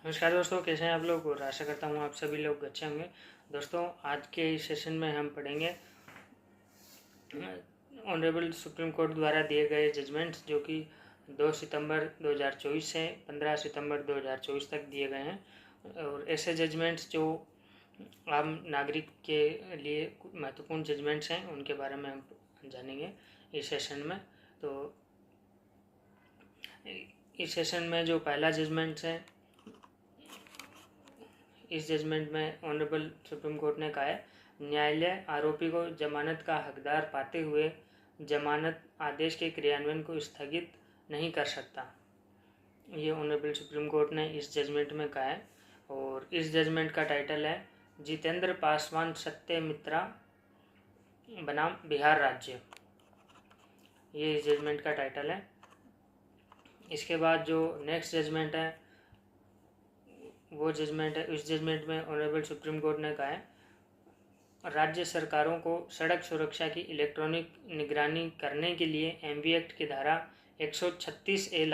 नमस्कार दोस्तों, कैसे हैं आप लोग। और आशा करता हूँ आप सभी लोग अच्छे होंगे। दोस्तों, आज के इस सेशन में हम पढ़ेंगे ऑनरेबल सुप्रीम कोर्ट द्वारा दिए गए जजमेंट्स जो कि 2 सितंबर 2024 से 15 सितंबर 2024 तक दिए गए हैं। और ऐसे जजमेंट्स जो आम नागरिक के लिए महत्वपूर्ण जजमेंट्स हैं उनके बारे में हम जानेंगे इस सेशन में। तो इस सेशन में जो पहला जजमेंट्स है, इस जजमेंट में ऑनरेबल सुप्रीम कोर्ट ने कहा है, न्यायालय आरोपी को जमानत का हकदार पाते हुए जमानत आदेश के क्रियान्वयन को स्थगित नहीं कर सकता। ये ऑनरेबल सुप्रीम कोर्ट ने इस जजमेंट में कहा है। और इस जजमेंट का टाइटल है जितेंद्र पासवान सत्यमित्रा बनाम बिहार राज्य। ये इस जजमेंट का टाइटल है। इसके बाद जो नेक्स्ट जजमेंट है वो जजमेंट है, इस जजमेंट में ऑनरेबल सुप्रीम कोर्ट ने कहा है, राज्य सरकारों को सड़क सुरक्षा की इलेक्ट्रॉनिक निगरानी करने के लिए एमवी एक्ट की धारा 136A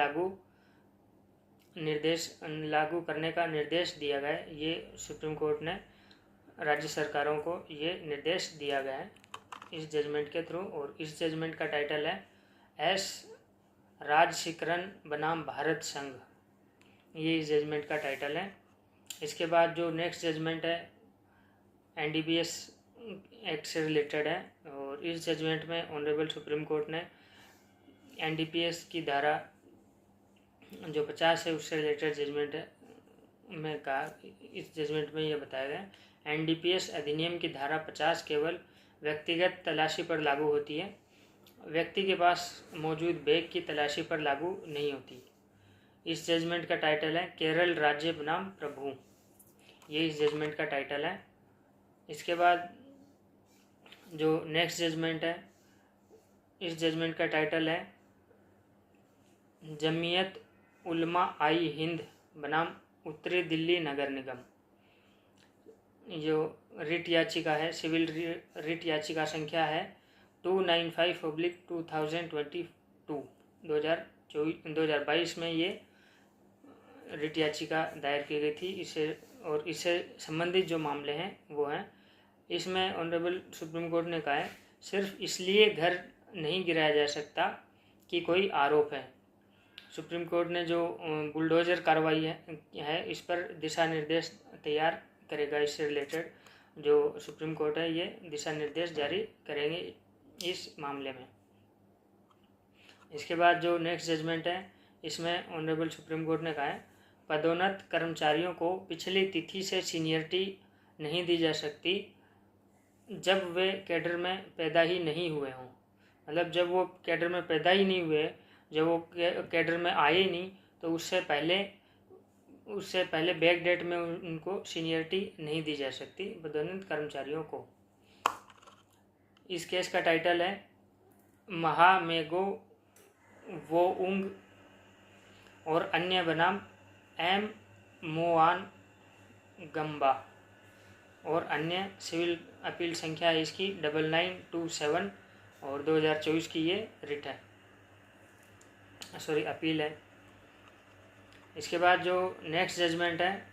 लागू करने का निर्देश दिया गया है। ये सुप्रीम कोर्ट ने राज्य सरकारों को ये निर्देश दिया गया है इस जजमेंट के थ्रू। और इस जजमेंट का टाइटल है एस राजशिखरन बनाम भारत संघ। ये इस जजमेंट का टाइटल है। इसके बाद जो नेक्स्ट जजमेंट है एनडीपीएस एक्ट से रिलेटेड है। और इस जजमेंट में ऑनरेबल सुप्रीम कोर्ट ने एनडीपीएस की धारा जो 50 है उससे रिलेटेड जजमेंट है में कहा, इस जजमेंट में यह बताया गया, एनडीपीएस अधिनियम की धारा 50 केवल व्यक्तिगत तलाशी पर लागू होती है, व्यक्ति के पास मौजूद बैग की तलाशी पर लागू नहीं होती। इस जजमेंट का टाइटल है केरल राज्य बनाम प्रभु। ये इस जजमेंट का टाइटल है। इसके बाद जो नेक्स्ट जजमेंट है, इस जजमेंट का टाइटल है जमीयत उलमा आई हिंद बनाम उत्तरी दिल्ली नगर निगम। जो रिट याचिका है, सिविल रिट याचिका संख्या है 295/2022 2022 में ये रिट याचिका दायर की गई थी। इससे संबंधित जो मामले हैं वो हैं, इसमें ऑनरेबल सुप्रीम कोर्ट ने कहा है, सिर्फ इसलिए घर नहीं गिराया जा सकता कि कोई आरोप है। सुप्रीम कोर्ट ने जो बुलडोजर कार्रवाई है इस पर दिशा निर्देश तैयार करेगा। इससे रिलेटेड जो सुप्रीम कोर्ट है ये दिशा निर्देश जारी करेंगे इस मामले में। इसके बाद जो नेक्स्ट जजमेंट है, इसमें ऑनरेबल सुप्रीम कोर्ट ने कहा है, पदोन्नत कर्मचारियों को पिछली तिथि से सीनियरिटी नहीं दी जा सकती जब वे कैडर में पैदा ही नहीं हुए हों। मतलब जब वो कैडर में पैदा ही नहीं हुए, जब वो कैडर में आए ही नहीं, तो उससे पहले बैक डेट में उनको सीनियरिटी नहीं दी जा सकती पदोन्नत कर्मचारियों को। इस केस का टाइटल है महामेगो वोउंग और अन्य बनाम एम मोआन गम्बा और अन्य। सिविल अपील संख्या है इसकी 9927 और 2024 की ये रिट है, अपील है। इसके बाद जो नेक्स्ट जजमेंट है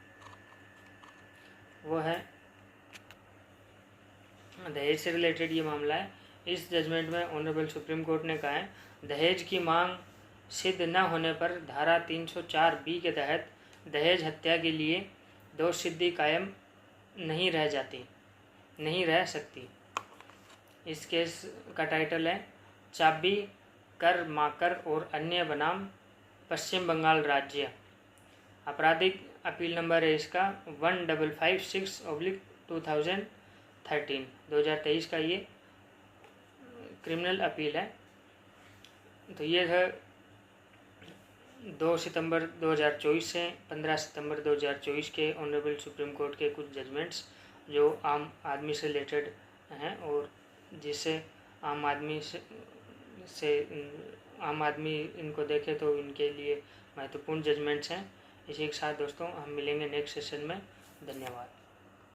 वो है दहेज से रिलेटेड ये मामला है। इस जजमेंट में ऑनरेबल सुप्रीम कोर्ट ने कहा है, दहेज की मांग सिद्ध न होने पर धारा 304B के तहत दहेज हत्या के लिए दोषसिद्धि कायम नहीं रह सकती। इस केस का टाइटल है चाबी कर माकर और अन्य बनाम पश्चिम बंगाल राज्य। आपराधिक अपील नंबर है इसका 1556/2023 का ये क्रिमिनल अपील है। तो ये है 2 सितंबर 2024 से 15 सितंबर 2024 के ऑनरेबल सुप्रीम कोर्ट के कुछ जजमेंट्स जो आम आदमी से रिलेटेड हैं और जिससे आम आदमी इनको देखे तो इनके लिए महत्वपूर्ण जजमेंट्स हैं। इसी के साथ दोस्तों हम मिलेंगे नेक्स्ट सेशन में। धन्यवाद।